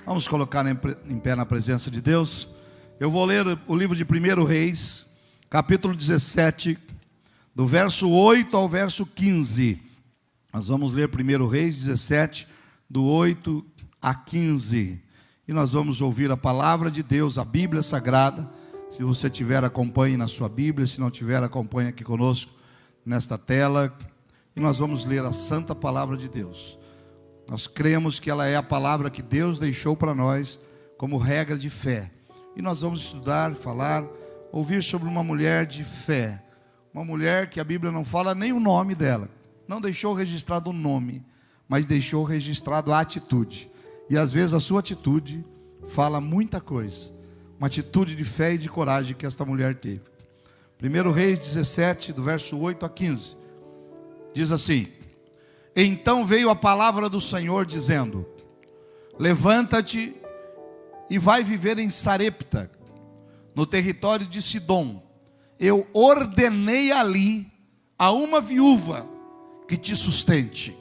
Vamos colocar em pé na presença de Deus. Eu vou ler o livro de 1 Reis, capítulo 17, do verso 8 ao verso 15. Nós vamos ler 1 Reis 17, do 8 a 15. E nós vamos ouvir a palavra de Deus, a Bíblia Sagrada. Se você tiver, acompanhe na sua Bíblia. Se não tiver, acompanhe aqui conosco nesta tela. E nós vamos ler a santa palavra de Deus. Nós cremos que ela é a palavra que Deus deixou para nós como regra de fé. E nós vamos estudar, falar, ouvir sobre uma mulher de fé. Uma mulher que a Bíblia não fala nem o nome dela. Não deixou registrado o nome, mas deixou registrado a atitude. E às vezes a sua atitude fala muita coisa. Uma atitude de fé e de coragem que esta mulher teve. 1 Reis 17, do verso 8 a 15. Diz assim: Então veio a palavra do Senhor dizendo: Levanta-te e vai viver em Sarepta, no território de Sidom. Eu ordenei ali a uma viúva que te sustente.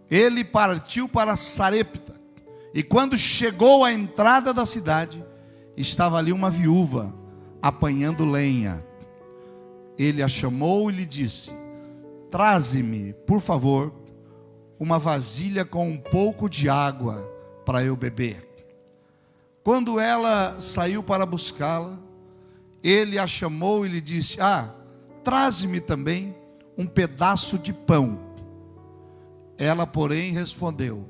Ele partiu para Sarepta, e quando chegou à entrada da cidade, estava ali uma viúva apanhando lenha. Ele a chamou e lhe disse: Traze-me, por favor, uma vasilha com um pouco de água para eu beber. Quando ela saiu para buscá-la, ele a chamou e lhe disse: traze-me também um pedaço de pão. Ela, porém, respondeu: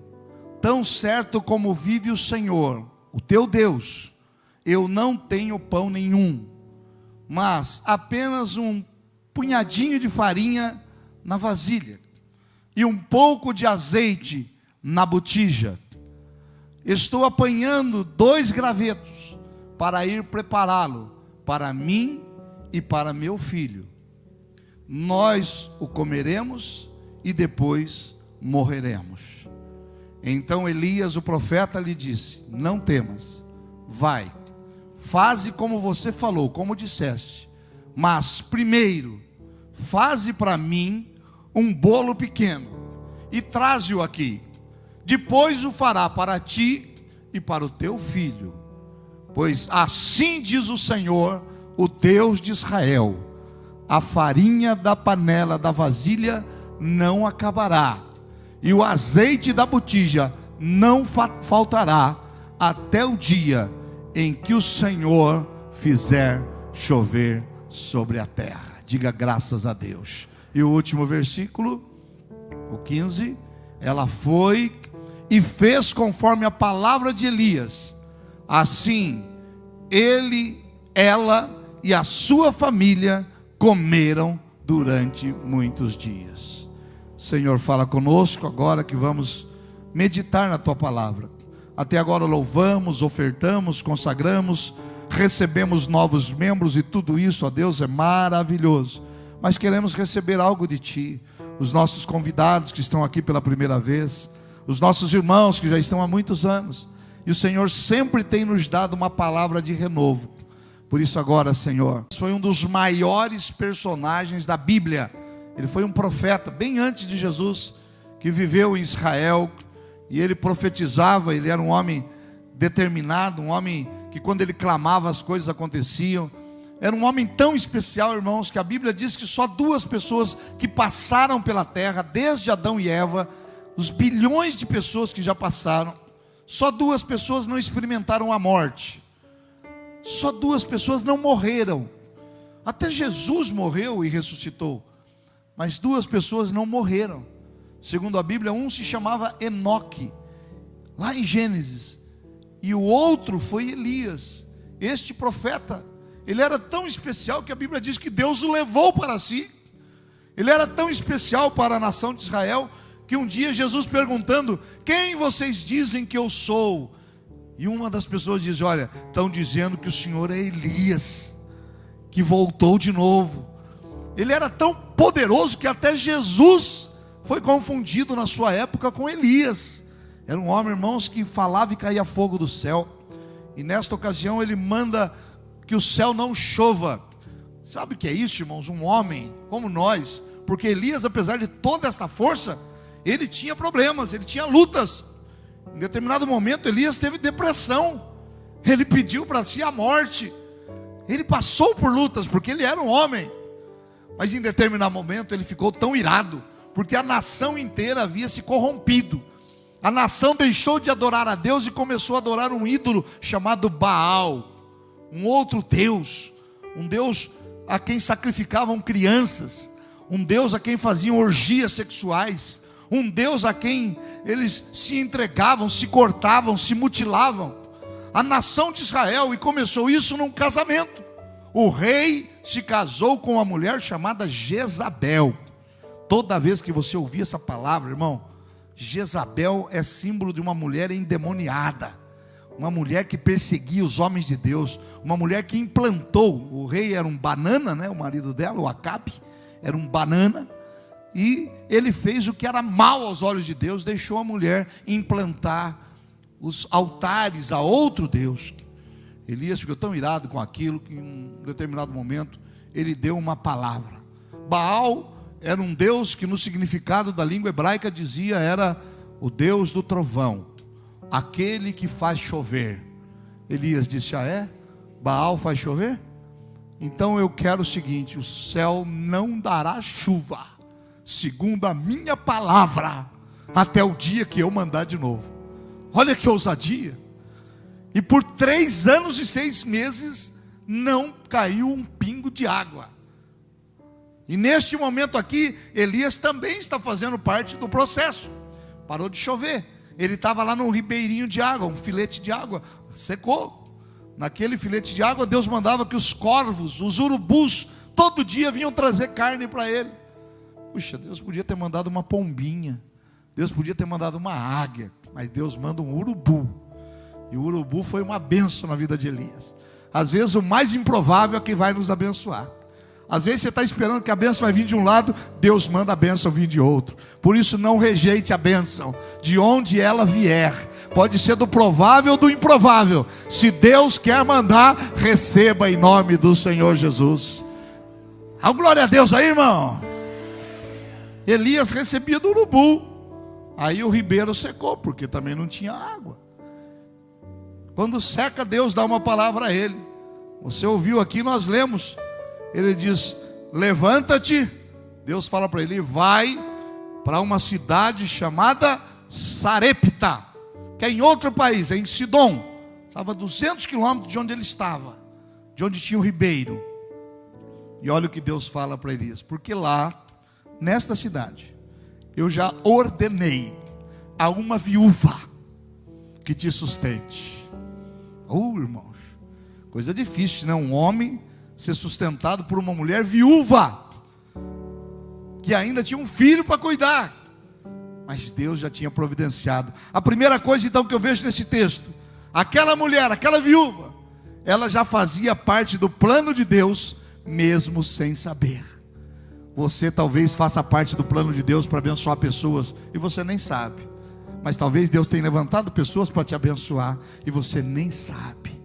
Tão certo como vive o Senhor, o teu Deus, eu não tenho pão nenhum, mas apenas um punhadinho de farinha na vasilha e um pouco de azeite na botija. Estou apanhando 2 gravetos para ir prepará-lo para mim e para meu filho. Nós o comeremos e depois morreremos. Então Elias, o profeta, lhe disse: Não temas, vai, faze como você falou, como disseste, mas primeiro faze para mim um bolo pequeno e traze-o aqui. Depois o fará para ti e para o teu filho. Pois assim diz o Senhor, o Deus de Israel: a farinha da panela da vasilha não acabará, e o azeite da botija não faltará, até o dia em que o Senhor fizer chover sobre a terra. Diga graças a Deus. E o último versículo, o 15: Ela foi e fez conforme a palavra de Elias. Assim, ela e a sua família comeram durante muitos dias. Senhor, fala conosco agora que vamos meditar na tua palavra. Até agora louvamos, ofertamos, consagramos, recebemos novos membros e tudo isso, ó Deus, é maravilhoso. Mas queremos receber algo de ti. Os nossos convidados que estão aqui pela primeira vez, os nossos irmãos que já estão há muitos anos, e o Senhor sempre tem nos dado uma palavra de renovo. Por isso agora, Senhor, foi um dos maiores personagens da Bíblia. Ele foi um profeta bem antes de Jesus, que viveu em Israel, e ele profetizava. Ele era um homem determinado, um homem que quando ele clamava as coisas aconteciam. Era um homem tão especial, irmãos, que a Bíblia diz que só 2 pessoas que passaram pela terra, desde Adão e Eva, os bilhões de pessoas que já passaram, só 2 pessoas não experimentaram a morte. Só 2 pessoas não morreram. Até Jesus morreu e ressuscitou, mas 2 pessoas não morreram. Segundo a Bíblia, um se chamava Enoque, lá em Gênesis, e o outro foi Elias. Este profeta, ele era tão especial que a Bíblia diz que Deus o levou para si. Ele era tão especial para a nação de Israel, que um dia Jesus perguntando: Quem vocês dizem que eu sou? E uma das pessoas diz: Olha, estão dizendo que o Senhor é Elias, que voltou de novo. Ele era tão poderoso que até Jesus foi confundido na sua época com Elias. Era um homem, irmãos, que falava e caía fogo do céu. E nesta ocasião ele manda que o céu não chova. Sabe o que é isso, irmãos? Um homem como nós. Porque Elias, apesar de toda esta força, ele tinha problemas, ele tinha lutas. Em determinado momento, Elias teve depressão. Ele pediu para si a morte. Ele passou por lutas, porque ele era um homem. Mas em determinado momento, ele ficou tão irado, porque a nação inteira havia se corrompido. A nação deixou de adorar a Deus e começou a adorar um ídolo chamado Baal, um outro Deus, um Deus a quem sacrificavam crianças, um Deus a quem faziam orgias sexuais, um Deus a quem eles se entregavam, se cortavam, se mutilavam. A nação de Israel, e começou isso num casamento. O rei se casou com uma mulher chamada Jezabel. Toda vez que você ouvir essa palavra, irmão, Jezabel é símbolo de uma mulher endemoniada, uma mulher que perseguia os homens de Deus, uma mulher que implantou. O rei era um banana, né? O marido dela, o Acabe, era um banana, e ele fez o que era mal aos olhos de Deus, deixou a mulher implantar os altares a outro Deus. Elias ficou tão irado com aquilo que em um determinado momento ele deu uma palavra. Baal era um Deus que no significado da língua hebraica dizia era o Deus do trovão, aquele que faz chover. Elias disse: ah é? Baal faz chover? Então eu quero o seguinte: o céu não dará chuva, segundo a minha palavra, até o dia que eu mandar de novo. Olha que ousadia. E por 3 anos e 6 meses não caiu um pingo de água. E neste momento aqui, Elias também está fazendo parte do processo. Parou de chover. Ele estava lá num ribeirinho de água, um filete de água, secou. Naquele filete de água, Deus mandava que os corvos, os urubus, todo dia vinham trazer carne para ele. Puxa, Deus podia ter mandado uma pombinha, Deus podia ter mandado uma águia, mas Deus manda um urubu. E o urubu foi uma bênção na vida de Elias. Às vezes o mais improvável é que vai nos abençoar. Às vezes você está esperando que a bênção vai vir de um lado, Deus manda a bênção vir de outro. Por isso não rejeite a bênção, de onde ela vier. Pode ser do provável ou do improvável. Se Deus quer mandar, receba em nome do Senhor Jesus. Glória a Deus aí, irmão. Elias recebia do urubu. Aí o ribeiro secou, porque também não tinha água. Quando seca, Deus dá uma palavra a ele. Você ouviu aqui, nós lemos. Ele diz: levanta-te. Deus fala para ele: vai para uma cidade chamada Sarepta, que é em outro país, é em Sidom. Estava a 200 quilômetros de onde ele estava, de onde tinha o ribeiro. E olha o que Deus fala para Elias: porque lá, nesta cidade, eu já ordenei a uma viúva que te sustente. Irmãos, coisa difícil, né? Um homem ser sustentado por uma mulher viúva, que ainda tinha um filho para cuidar, mas Deus já tinha providenciado. A primeira coisa então que eu vejo nesse texto, aquela mulher, aquela viúva, ela já fazia parte do plano de Deus, mesmo sem saber. Você talvez faça parte do plano de Deus para abençoar pessoas, e você nem sabe. Mas talvez Deus tenha levantado pessoas para te abençoar, e você nem sabe.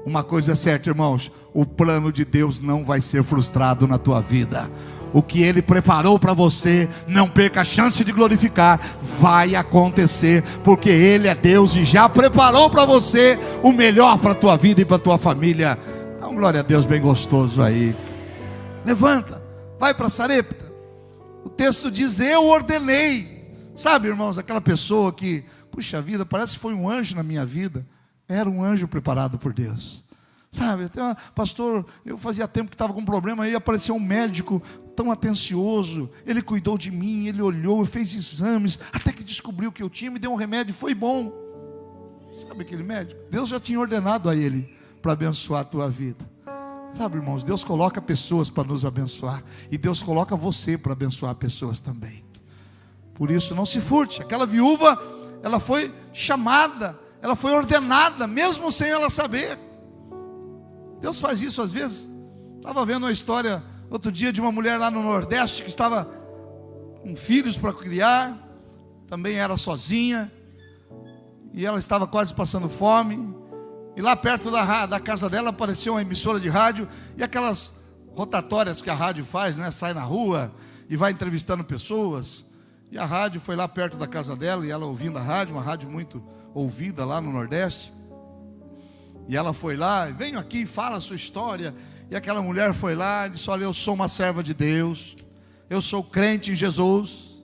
Uma coisa é certa, irmãos: o plano de Deus não vai ser frustrado na tua vida. O que Ele preparou para você, não perca a chance de glorificar, vai acontecer, porque Ele é Deus e já preparou para você o melhor para a tua vida e para a tua família. Dá uma glória a Deus bem gostoso aí. Levanta, vai para Sarepta. O texto diz: eu ordenei. Sabe, irmãos, aquela pessoa que, puxa vida, parece que foi um anjo na minha vida. Era um anjo preparado por Deus. Sabe, pastor, eu fazia tempo que estava com um problema, aí apareceu um médico tão atencioso, ele cuidou de mim, ele olhou, fez exames, até que descobriu o que eu tinha, me deu um remédio, foi bom. Sabe aquele médico? Deus já tinha ordenado a ele para abençoar a tua vida. Sabe, irmãos, Deus coloca pessoas para nos abençoar, e Deus coloca você para abençoar pessoas também. Por isso não se furte. Aquela viúva, ela foi chamada, ela foi ordenada, mesmo sem ela saber. Deus faz isso às vezes. Estava vendo uma história outro dia de uma mulher lá no Nordeste, que estava com filhos para criar, também era sozinha, e ela estava quase passando fome, e lá perto da casa dela apareceu uma emissora de rádio, e aquelas rotatórias que a rádio faz, né? Sai na rua e vai entrevistando pessoas. E a rádio foi lá perto da casa dela, e ela ouvindo a rádio, uma rádio muito ouvida lá no Nordeste. E ela foi lá, venho aqui, fala a sua história. E aquela mulher foi lá e disse: olha, eu sou uma serva de Deus, eu sou crente em Jesus,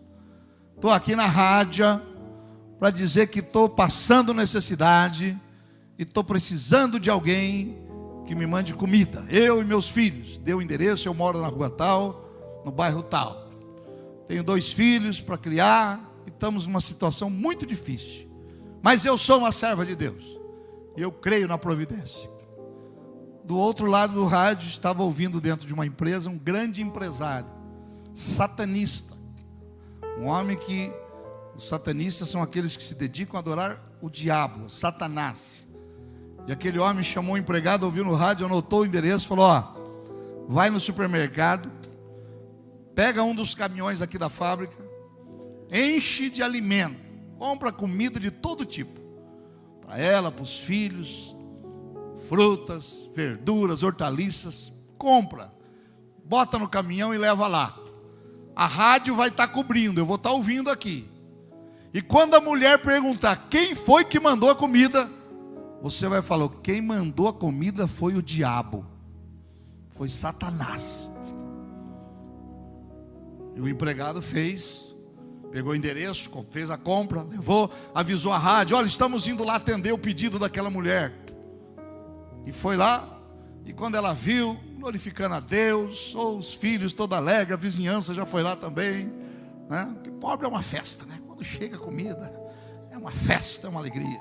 estou aqui na rádio para dizer que estou passando necessidade e estou precisando de alguém que me mande comida, eu e meus filhos. Deu o endereço, eu moro na rua tal, no bairro tal, tenho 2 filhos para criar e estamos numa situação muito difícil, mas eu sou uma serva de Deus e eu creio na providência. Do outro lado do rádio, estava ouvindo dentro de uma empresa um grande empresário, satanista, um homem que, os satanistas são aqueles que se dedicam a adorar o diabo, Satanás. E aquele homem chamou o empregado, ouviu no rádio, anotou o endereço, falou: ó, vai no supermercado, pega um dos caminhões aqui da fábrica, enche de alimento, compra comida de todo tipo, para ela, para os filhos, frutas, verduras, hortaliças, compra, bota no caminhão e leva lá. A rádio vai estar cobrindo, eu vou estar ouvindo aqui. E quando a mulher perguntar quem foi que mandou a comida, você vai falar: quem mandou a comida foi o diabo, foi Satanás. E o empregado pegou o endereço, fez a compra, levou, avisou a rádio: olha, estamos indo lá atender o pedido daquela mulher. E foi lá, e quando ela viu, glorificando a Deus, os filhos toda alegre, a vizinhança já foi lá também, né? Porque pobre é uma festa, né? Quando chega a comida, é uma festa, é uma alegria.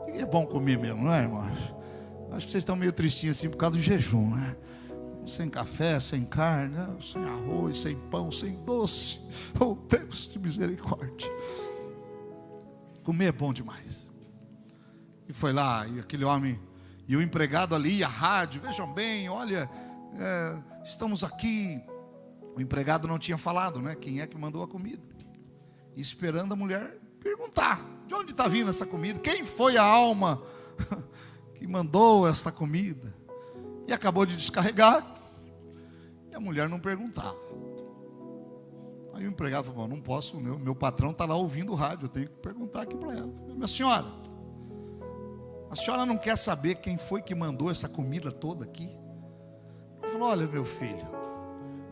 E é bom comer mesmo, não é, irmãos? Acho que vocês estão meio tristinhos assim por causa do jejum, né? Sem café, sem carne, né? Sem arroz, sem pão, sem doce. Oh, Deus de misericórdia. Comer é bom demais. E foi lá, e aquele homem, e o empregado ali, e a rádio: vejam bem, olha, estamos aqui. O empregado não tinha falado, né? Quem é que mandou a comida? E esperando a mulher perguntar: de onde está vindo essa comida? Quem foi a alma que mandou esta comida? E acabou de descarregar, e a mulher não perguntava. Aí o empregado falou: não posso, meu patrão está lá ouvindo o rádio, eu tenho que perguntar aqui para ela. Minha senhora, a senhora não quer saber quem foi que mandou essa comida toda aqui? Ele falou: olha, meu filho,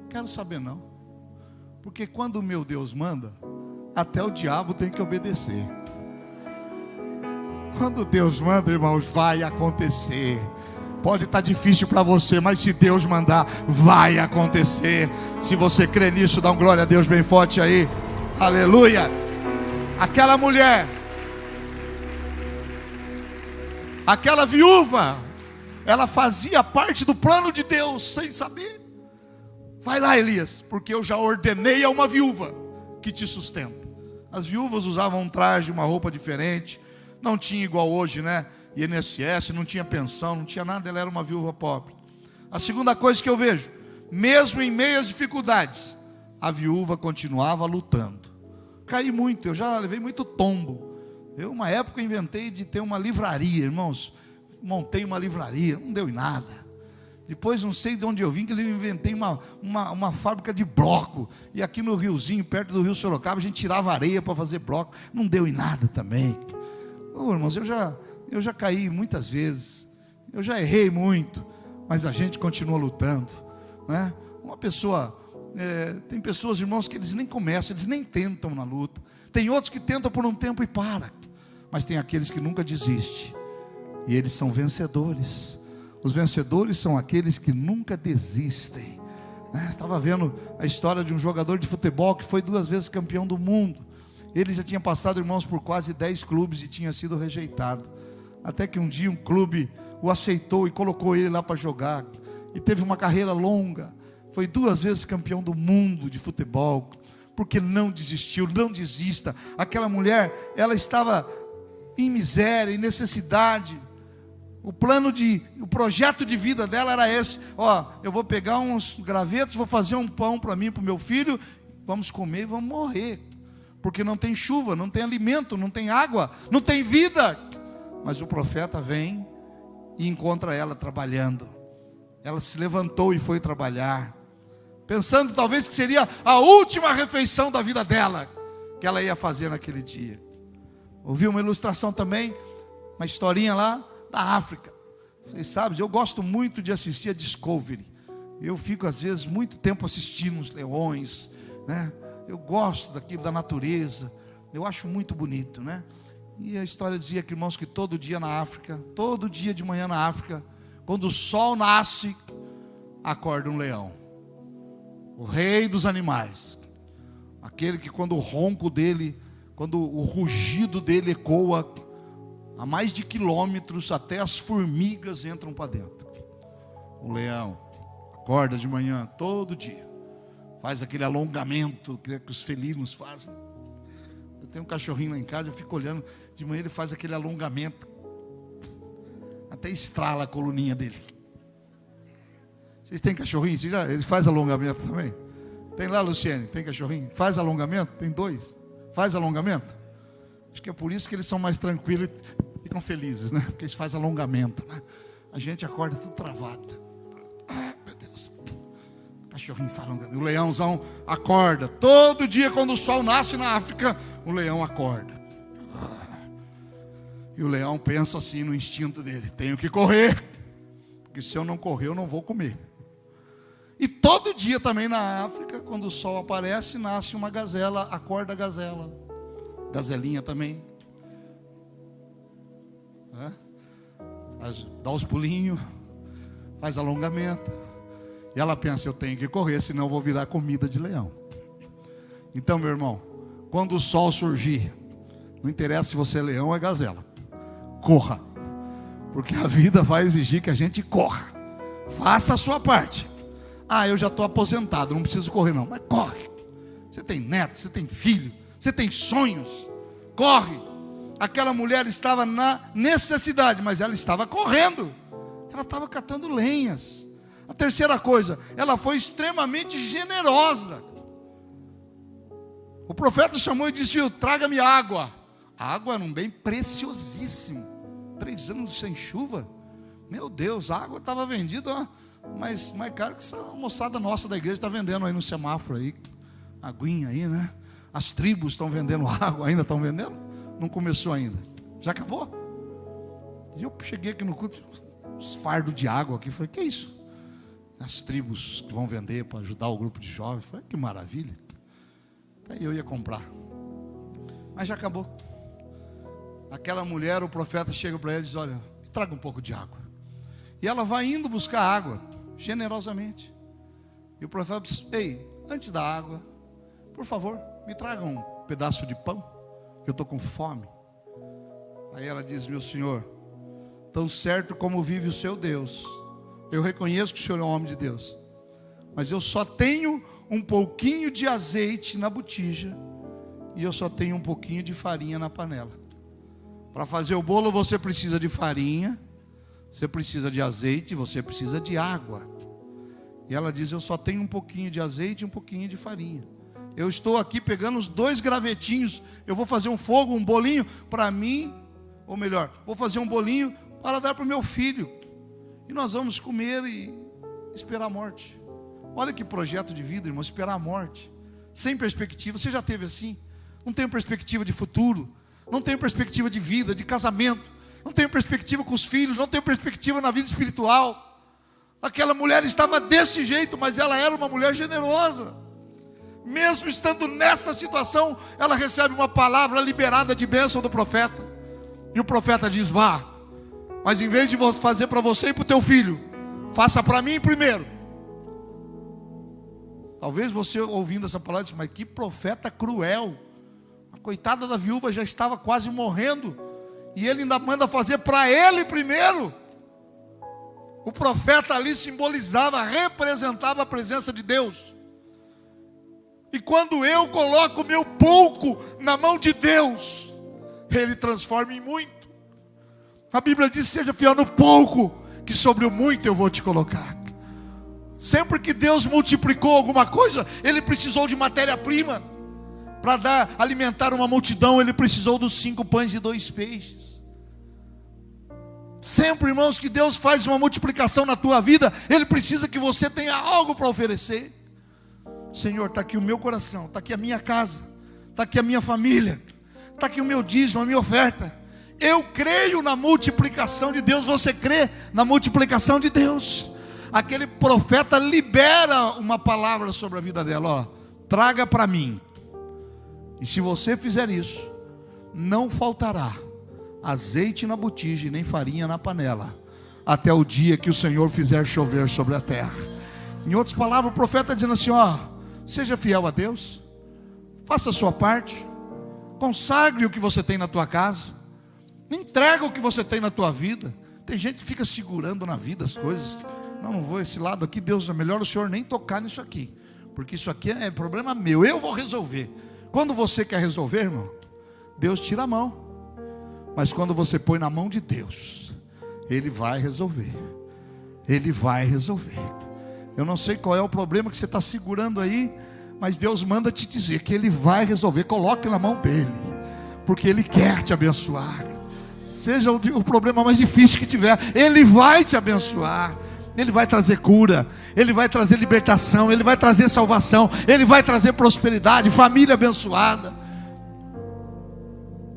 quero saber não, porque quando o meu Deus manda, até o diabo tem que obedecer. Quando Deus manda, irmãos, vai acontecer. Pode estar difícil para você, mas se Deus mandar, vai acontecer. Se você crê nisso, dá um glória a Deus bem forte aí. Aleluia. Aquela mulher, aquela viúva, ela fazia parte do plano de Deus, sem saber. Vai lá, Elias, porque eu já ordenei a uma viúva que te sustenta. As viúvas usavam um traje, uma roupa diferente. Não tinha igual hoje, né? INSS, não tinha pensão, não tinha nada. Ela era uma viúva pobre. A segunda coisa que eu vejo: mesmo em meio às dificuldades, a viúva continuava lutando. Caí muito, eu já levei muito tombo. Eu, uma época, inventei de ter uma livraria, irmãos. Montei uma livraria, não deu em nada. Depois, não sei de onde eu vim, que eu inventei uma fábrica de bloco. E aqui no Riozinho, perto do Rio Sorocaba, a gente tirava areia para fazer bloco. Não deu em nada também. Irmãos, eu já caí muitas vezes, eu já errei muito, mas a gente continua lutando, né? Uma pessoa, tem pessoas, irmãos, que eles nem começam, eles nem tentam na luta. Tem outros que tentam por um tempo e param, mas tem aqueles que nunca desistem, e eles são vencedores. Os vencedores são aqueles que nunca desistem, né? Estava vendo a história de um jogador de futebol que foi 2 vezes campeão do mundo. Ele já tinha passado, irmãos, por quase 10 clubes e tinha sido rejeitado. Até que um dia um clube o aceitou e colocou ele lá para jogar. E teve uma carreira longa. Foi 2 vezes campeão do mundo de futebol. Porque não desistiu, não desista. Aquela mulher, ela estava em miséria, em necessidade. O projeto de vida dela era esse: ó, eu vou pegar uns gravetos, vou fazer um pão para mim e para o meu filho, vamos comer e vamos morrer. Porque não tem chuva, não tem alimento, não tem água, não tem vida. Mas o profeta vem e encontra ela trabalhando. Ela se levantou e foi trabalhar, pensando talvez que seria a última refeição da vida dela. que ela ia fazer naquele dia. Ouvi uma ilustração também, uma historinha lá da África. Vocês sabem, eu gosto muito de assistir a Discovery. Eu fico às vezes muito tempo assistindo os leões, né? Eu gosto daquilo da natureza. Eu acho muito bonito, né? E a história dizia que, irmãos, que todo dia na África, todo dia de manhã na África, quando o sol nasce, acorda um leão, o rei dos animais, aquele que quando o ronco dele, quando o rugido dele ecoa a mais de quilômetros, até as formigas entram para dentro. O leão acorda de manhã todo dia, faz aquele alongamento que os felinos fazem. Eu tenho um cachorrinho lá em casa, eu fico olhando, de manhã ele faz aquele alongamento, até estrala a coluninha dele. Vocês têm cachorrinho? Ele faz alongamento também? Tem lá, Luciene? Tem cachorrinho? Faz alongamento? Tem 2? Faz alongamento? Acho que é por isso que eles são mais tranquilos e ficam felizes, né? Porque eles fazem alongamento, né? A gente acorda tudo travado. Ah, meu Deus. O cachorrinho faz alongamento. O leãozão acorda. Todo dia quando o sol nasce na África, o leão acorda. E o leão pensa assim no instinto dele: tenho que correr, porque se eu não correr eu não vou comer. E todo dia também na África, quando o sol aparece, nasce uma gazela, acorda a gazela. Gazelinha também. Dá os pulinhos, faz alongamento. E ela pensa: eu tenho que correr, senão eu vou virar comida de leão. Então, meu irmão, quando o sol surgir, não interessa se você é leão ou é gazela, corra. Porque a vida vai exigir que a gente corra. Faça a sua parte. Ah, eu já estou aposentado, não preciso correr não. Mas corre. Você tem neto, você tem filho, você tem sonhos. Corre. Aquela mulher estava na necessidade, mas ela estava correndo. Ela estava catando lenhas. A terceira coisa, ela foi extremamente generosa. O profeta chamou e disse: traga-me água. A água era um bem preciosíssimo. 3 anos sem chuva. Meu Deus, a água estava vendida, ó, mais caro que essa moçada nossa da igreja está vendendo aí no semáforo aí. Aguinha aí, né? As tribos estão vendendo água, ainda estão vendendo? Não começou ainda. Já acabou? E eu cheguei aqui no culto, uns fardos de água aqui. Falei: que é isso? As tribos que vão vender para ajudar o grupo de jovens. Falei: que maravilha. Aí eu ia comprar. Mas já acabou. Aquela mulher, o profeta chega para ela e diz: olha, me traga um pouco de água. E ela vai indo buscar água, generosamente. E o profeta diz: ei, antes da água, por favor, me traga um pedaço de pão, que eu estou com fome. Aí ela diz: meu senhor, tão certo como vive o seu Deus, eu reconheço que o senhor é um homem de Deus, mas eu só tenho um pouquinho de azeite na botija, e eu só tenho um pouquinho de farinha na panela. Para fazer o bolo você precisa de farinha, você precisa de azeite, você precisa de água. E ela diz: eu só tenho um pouquinho de azeite e um pouquinho de farinha. Eu estou aqui pegando os 2 gravetinhos. Eu vou fazer um fogo, um bolinho para mim, ou melhor, vou fazer um bolinho para dar para o meu filho. E nós vamos comer e esperar a morte. Olha que projeto de vida, irmão, esperar a morte. Sem perspectiva. Você já teve assim? Não tem perspectiva de futuro, não tem perspectiva de vida, de casamento, não tem perspectiva com os filhos, não tem perspectiva na vida espiritual. Aquela mulher estava desse jeito, mas ela era uma mulher generosa. Mesmo estando nessa situação, ela recebe uma palavra liberada de bênção do profeta. E o profeta diz: vá, mas em vez de fazer para você e para o teu filho, faça para mim primeiro. Talvez você ouvindo essa palavra diz: mas que profeta cruel. A coitada da viúva já estava quase morrendo, e ele ainda manda fazer para ele primeiro. O profeta ali simbolizava, representava a presença de Deus. E quando eu coloco o meu pouco na mão de Deus, Ele transforma em muito. A Bíblia diz: seja fiel no pouco, que sobre o muito eu vou te colocar. Sempre que Deus multiplicou alguma coisa, Ele precisou de matéria-prima. Para alimentar uma multidão, Ele precisou dos 5 pães e 2 peixes. Sempre, irmãos, que Deus faz uma multiplicação na tua vida, Ele precisa que você tenha algo para oferecer. Senhor, está aqui o meu coração, está aqui a minha casa, está aqui a minha família, está aqui o meu dízimo, a minha oferta. Eu creio na multiplicação de Deus. Você crê na multiplicação de Deus? Aquele profeta libera uma palavra sobre a vida dela: ó, traga para mim. E se você fizer isso, não faltará azeite na botija, nem farinha na panela, até o dia que o Senhor fizer chover sobre a terra. Em outras palavras, o profeta está dizendo assim: ó, seja fiel a Deus, faça a sua parte, consagre o que você tem na tua casa, entrega o que você tem na tua vida. Tem gente que fica segurando na vida as coisas. Não vou esse lado aqui, Deus, é melhor o Senhor nem tocar nisso aqui, porque isso aqui é problema meu, eu vou resolver. Quando você quer resolver, irmão, Deus tira a mão. Mas quando você põe na mão de Deus, Ele vai resolver. Ele vai resolver. Eu não sei qual é o problema que você está segurando aí, mas Deus manda te dizer que Ele vai resolver. Coloque na mão dEle, porque Ele quer te abençoar. Seja o problema mais difícil que tiver, Ele vai te abençoar. Ele vai trazer cura, Ele vai trazer libertação, Ele vai trazer salvação, Ele vai trazer prosperidade, família abençoada.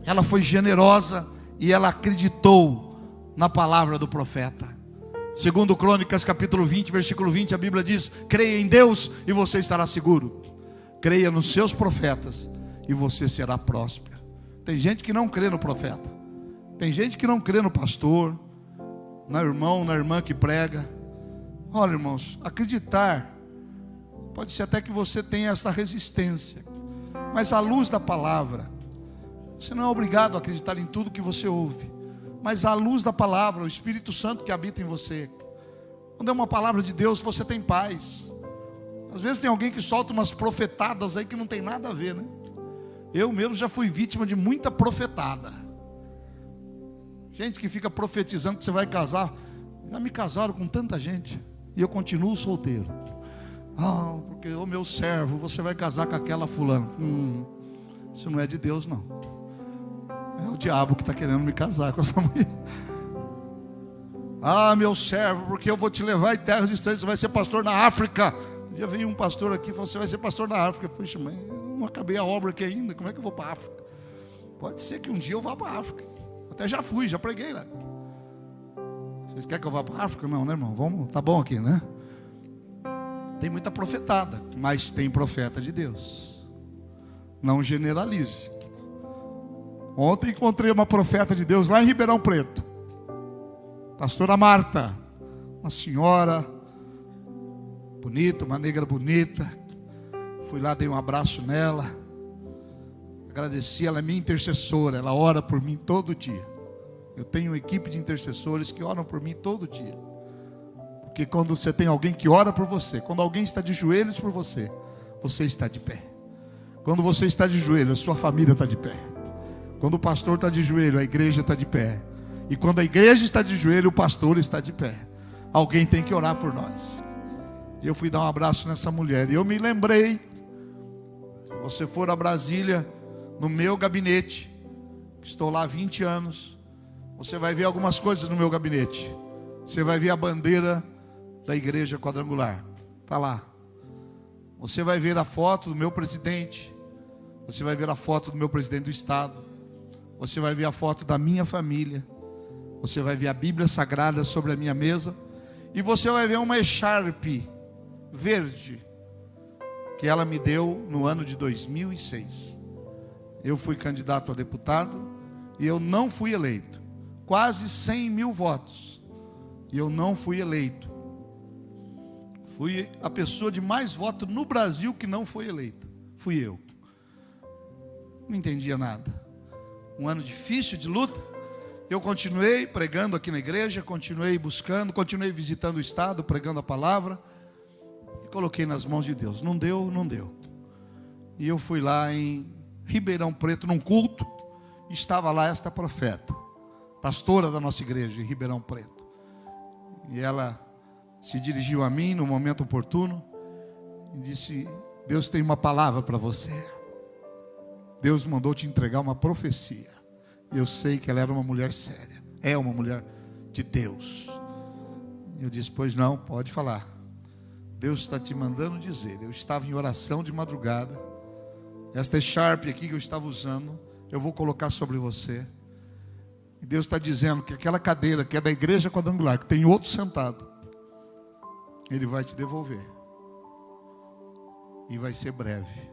Ela foi generosa e ela acreditou na palavra do profeta. Segundo Crônicas capítulo 20, versículo 20, a Bíblia diz: creia em Deus e você estará seguro. Creia nos seus profetas e você será próspero. Tem gente que não crê no profeta, tem gente que não crê no pastor, no irmão, na irmã que prega. Olha, irmãos, acreditar, pode ser até que você tenha essa resistência, mas à luz da palavra, você não é obrigado a acreditar em tudo que você ouve, mas à luz da palavra, o Espírito Santo que habita em você, quando é uma palavra de Deus, você tem paz. Às vezes tem alguém que solta umas profetadas aí que não tem nada a ver, né? Eu mesmo já fui vítima de muita profetada. Gente que fica profetizando que você vai casar. Já me casaram com tanta gente e eu continuo solteiro. Porque o meu servo, você vai casar com aquela fulana. Isso não é de Deus, não. É o diabo que está querendo me casar com essa mulher. Meu servo, porque eu vou te levar em terras distantes, você vai ser pastor na África. Um dia veio um pastor aqui e falou: você vai ser pastor na África. Poxa, mas eu não acabei a obra aqui ainda, como é que eu vou para a África? Pode ser que um dia eu vá para a África. Até já fui, já preguei lá. Vocês querem que eu vá para a África? Não, né, irmão? Vamos, tá bom aqui, né? Tem muita profetada, mas tem profeta de Deus. Não generalize. Ontem encontrei uma profeta de Deus lá em Ribeirão Preto, pastora Marta, uma senhora bonita, uma negra bonita. Fui lá, dei um abraço nela, agradeci. Ela é minha intercessora, ela ora por mim todo dia. Eu tenho uma equipe de intercessores que oram por mim todo dia. Porque quando você tem alguém que ora por você, quando alguém está de joelhos por você, você está de pé. Quando você está de joelho, a sua família está de pé. Quando o pastor está de joelho, a igreja está de pé. E quando a igreja está de joelho, o pastor está de pé. Alguém tem que orar por nós. E eu fui dar um abraço nessa mulher. E eu me lembrei, se você for a Brasília, no meu gabinete, que estou lá há 20 anos, você vai ver algumas coisas no meu gabinete. Você vai ver a bandeira da igreja quadrangular, está lá. Você vai ver a foto do meu presidente. Você vai ver a foto do meu presidente do estado. Você vai ver a foto da minha família. Você vai ver a Bíblia Sagrada sobre a minha mesa. E você vai ver uma echarpe verde que ela me deu no ano de 2006. Eu fui candidato a deputado e eu não fui eleito. Quase 100 mil votos. E eu não fui eleito. Fui a pessoa de mais votos no Brasil que não foi eleita. Fui eu. Não entendia nada. Um ano difícil de luta. Eu continuei pregando aqui na igreja, continuei buscando, continuei visitando o estado, pregando a palavra. E coloquei nas mãos de Deus. Não deu, não deu. E eu fui lá em Ribeirão Preto, num culto. Estava lá esta profeta, pastora da nossa igreja em Ribeirão Preto. E ela se dirigiu a mim no momento oportuno e disse: Deus tem uma palavra para você. Deus mandou te entregar uma profecia. Eu sei que ela era uma mulher séria, é uma mulher de Deus. E eu disse: pois não, pode falar. Deus está te mandando dizer. Eu estava em oração de madrugada Esta echarpe aqui que eu estava usando, eu vou colocar sobre você. E Deus está dizendo que aquela cadeira que é da igreja quadrangular, que tem outro sentado, Ele vai te devolver. E vai ser breve.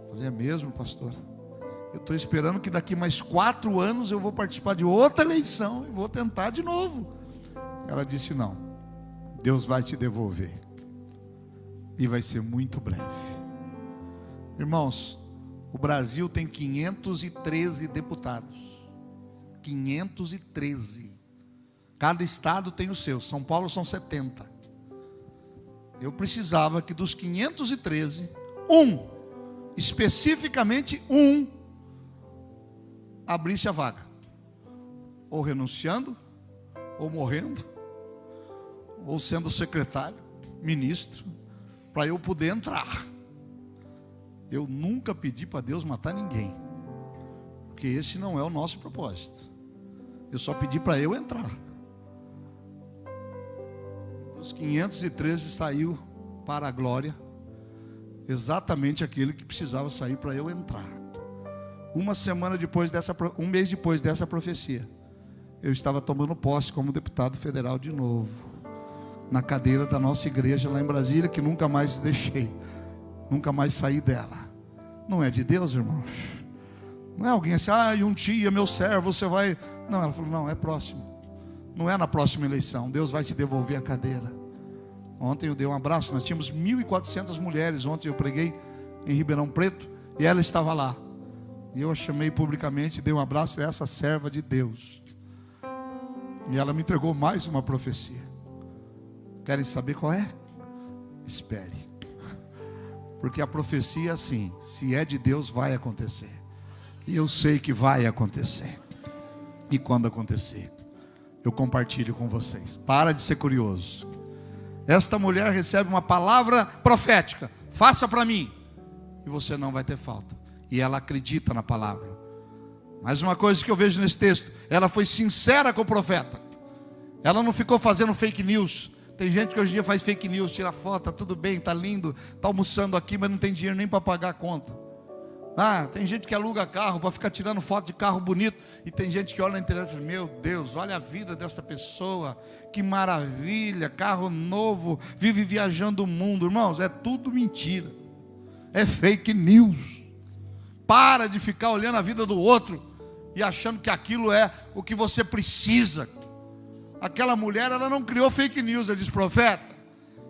Eu falei, é mesmo, pastor? Eu estou esperando que daqui mais 4 anos eu vou participar de outra eleição e vou tentar de novo. Ela disse, não, Deus vai te devolver. E vai ser muito breve. Irmãos, o Brasil tem 513 deputados. 513. Cada estado tem o seu. São Paulo são 70. Eu precisava que dos 513, especificamente um, abrisse a vaga. Ou renunciando, ou morrendo, ou sendo secretário, ministro, para eu poder entrar. Eu nunca pedi para Deus matar ninguém, porque esse não é o nosso propósito. Eu só pedi para eu entrar. Dos 513 saiu para a glória exatamente aquele que precisava sair para eu entrar. Um mês depois dessa profecia, eu estava tomando posse como deputado federal de novo, na cadeira da nossa igreja lá em Brasília, que nunca mais deixei, nunca mais saí dela. Não é de Deus, irmãos? Não é alguém assim, e um dia, meu servo, você vai... Não, ela falou, não, é próximo. Não é na próxima eleição, Deus vai te devolver a cadeira. Ontem eu dei um abraço, nós tínhamos 1.400 mulheres, ontem eu preguei em Ribeirão Preto, e ela estava lá. E eu a chamei publicamente, dei um abraço a essa serva de Deus. E ela me entregou mais uma profecia. Querem saber qual é? Espere. Porque a profecia é assim, se é de Deus vai acontecer. E eu sei que vai acontecer. E quando acontecer, eu compartilho com vocês. Para de ser curioso. Esta mulher recebe uma palavra profética. Faça para mim. E você não vai ter falta. E ela acredita na palavra. Mais uma coisa que eu vejo nesse texto. Ela foi sincera com o profeta. Ela não ficou fazendo fake news. Tem gente que hoje em dia faz fake news, tira foto, tá tudo bem, tá lindo, tá almoçando aqui, mas não tem dinheiro nem para pagar a conta. Tem gente que aluga carro para ficar tirando foto de carro bonito. E tem gente que olha na internet e fala, meu Deus, olha a vida dessa pessoa, que maravilha, carro novo, vive viajando o mundo. Irmãos, é tudo mentira. É fake news. Para de ficar olhando a vida do outro e achando que aquilo é o que você precisa. Aquela mulher, ela não criou fake news. Ela disse, profeta,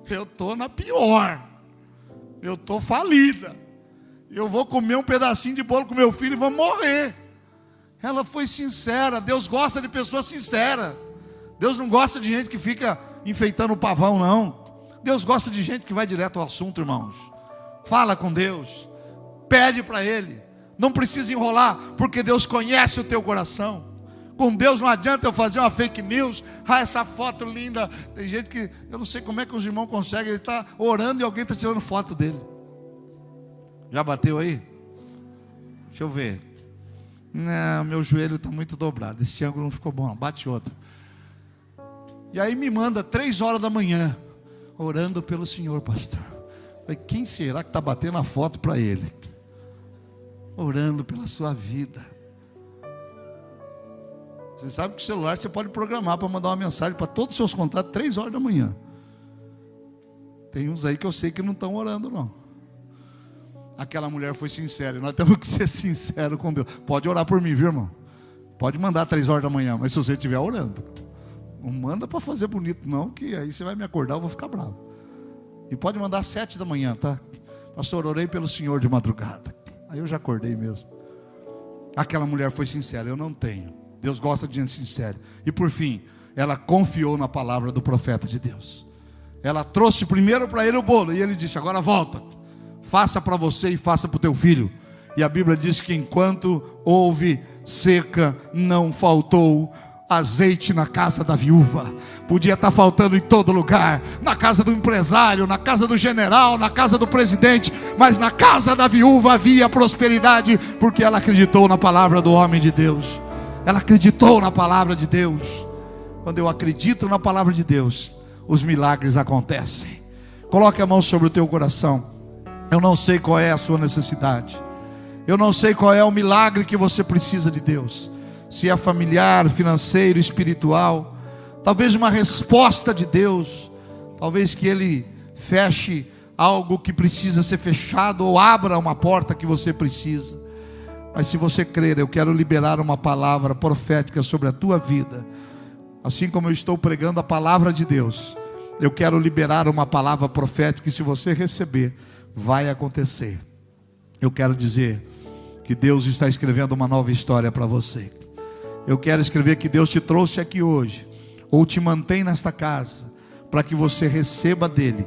eu estou na pior, eu estou falida, eu vou comer um pedacinho de bolo com meu filho e vou morrer. Ela foi sincera. Deus gosta de pessoas sinceras. Deus não gosta de gente que fica enfeitando o pavão, não. Deus gosta de gente que vai direto ao assunto, irmãos. Fala com Deus, pede para Ele, não precisa enrolar, porque Deus conhece o teu coração. Com Deus não adianta eu fazer uma fake news. Essa foto linda. Tem gente que, eu não sei como é que os irmãos conseguem. Ele está orando e alguém está tirando foto dele. Já bateu aí? Deixa eu ver. Não, meu joelho está muito dobrado. Esse ângulo não ficou bom, não. Bate outro. E aí me manda 3 horas da manhã, orando pelo Senhor, pastor. Falei, quem será que está batendo a foto para ele? Orando pela sua vida. Você sabe que o celular você pode programar para mandar uma mensagem para todos os seus contatos 3 horas da manhã. Tem uns aí que eu sei que não estão orando, não. Aquela mulher foi sincera. Nós temos que ser sinceros com Deus. Pode orar por mim, viu, irmão? Pode mandar 3 horas da manhã, mas se você estiver orando, não manda para fazer bonito, não, que aí você vai me acordar, eu vou ficar bravo. E pode mandar às 7 da manhã, tá? Pastor, orei pelo Senhor de madrugada. Aí eu já acordei mesmo. Aquela mulher foi sincera. Eu não tenho. Deus gosta de gente sincera. E por fim, ela confiou na palavra do profeta de Deus. Ela trouxe primeiro para ele o bolo. E ele disse, agora volta. Faça para você e faça para o teu filho. E a Bíblia diz que enquanto houve seca, não faltou azeite na casa da viúva. Podia estar faltando em todo lugar. Na casa do empresário, na casa do general, na casa do presidente. Mas na casa da viúva havia prosperidade. Porque ela acreditou na palavra do homem de Deus. Ela acreditou na palavra de Deus. Quando eu acredito na palavra de Deus, os milagres acontecem. Coloque a mão sobre o teu coração. Eu não sei qual é a sua necessidade. Eu não sei qual é o milagre que você precisa de Deus. Se é familiar, financeiro, espiritual. Talvez uma resposta de Deus. Talvez que Ele feche algo que precisa ser fechado, ou abra uma porta que você precisa. Mas se você crer, eu quero liberar uma palavra profética sobre a tua vida. Assim como eu estou pregando a palavra de Deus, eu quero liberar uma palavra profética, e se você receber, vai acontecer. Eu quero dizer que Deus está escrevendo uma nova história para você. Eu quero escrever que Deus te trouxe aqui hoje, ou te mantém nesta casa, para que você receba dele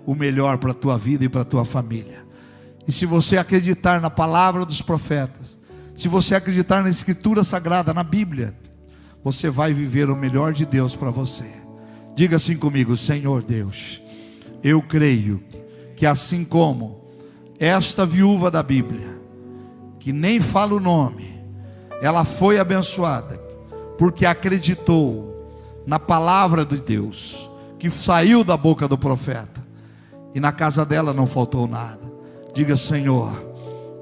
o melhor para a tua vida e para a tua família. E se você acreditar na palavra dos profetas, se você acreditar na Escritura Sagrada, na Bíblia, você vai viver o melhor de Deus para você. Diga assim comigo: Senhor Deus, eu creio que assim como esta viúva da Bíblia, que nem fala o nome, ela foi abençoada, porque acreditou na palavra de Deus, que saiu da boca do profeta, e na casa dela não faltou nada. Diga: Senhor,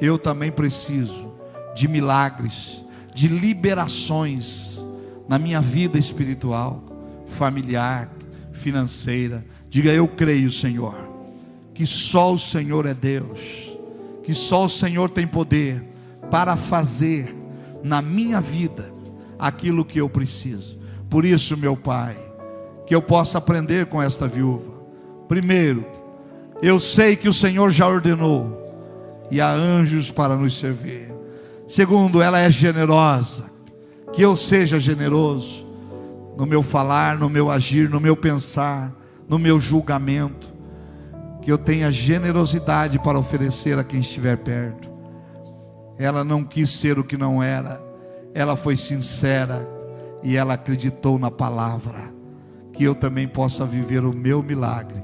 eu também preciso de milagres, de liberações na minha vida espiritual, familiar, financeira. Diga: eu creio, Senhor, que só o Senhor é Deus, que só o Senhor tem poder para fazer na minha vida aquilo que eu preciso. Por isso, meu Pai, que eu possa aprender com esta viúva. Primeiro, eu sei que o Senhor já ordenou, e há anjos para nos servir. Segundo, ela é generosa. Que eu seja generoso no meu falar, no meu agir, no meu pensar, no meu julgamento. Que eu tenha generosidade para oferecer a quem estiver perto. Ela não quis ser o que não era. Ela foi sincera e ela acreditou na palavra. Que eu também possa viver o meu milagre,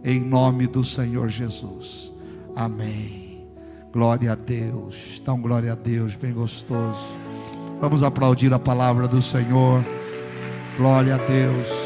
em nome do Senhor Jesus. Amém. Glória a Deus. Então, glória a Deus, bem gostoso. Vamos aplaudir a palavra do Senhor. Glória a Deus.